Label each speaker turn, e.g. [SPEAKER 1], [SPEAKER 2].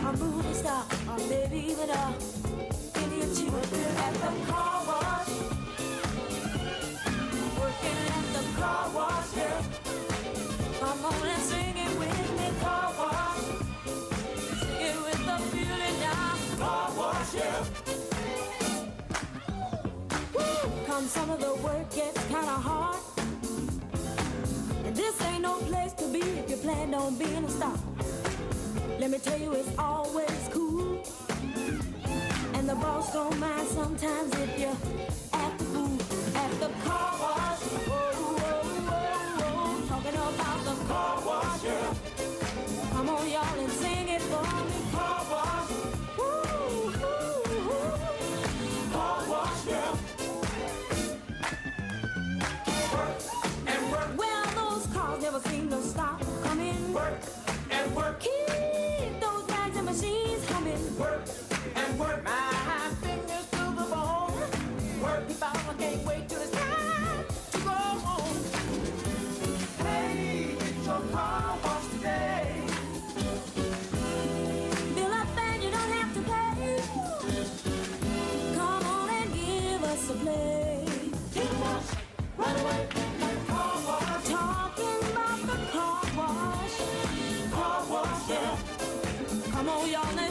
[SPEAKER 1] a movie star, or maybe even a Indian chief. Working at the car wash, working at the car wash, yeah. Come on and sing it with me, car wash. Sing it with the feeling now, car wash, yeah. Woo! Come some of the work gets kinda hard, and this ain't no place to be if you plan on being a star. Let me tell you, it's always cool, and the boss don't mind sometimes if you act the fool at the car wash. Whoa, whoa, whoa, whoa, talking about the car wash, yeah. Come on, y'all, and sing it for me, car wash. Woo, woo, woo. Car wash, yeah. Work and work. Well, those cars never seem to stop coming. Work and work. Keep those bags and machines coming. Work and work. My fingers to the bone. Work. If I can't wait till it's time to go home. Hey, get your car washed today. Fill up and you don't have to pay. Come on and give us a play. Get washed right away. Car wash. Talking about the car wash. Car wash, yeah. Come on, y'all.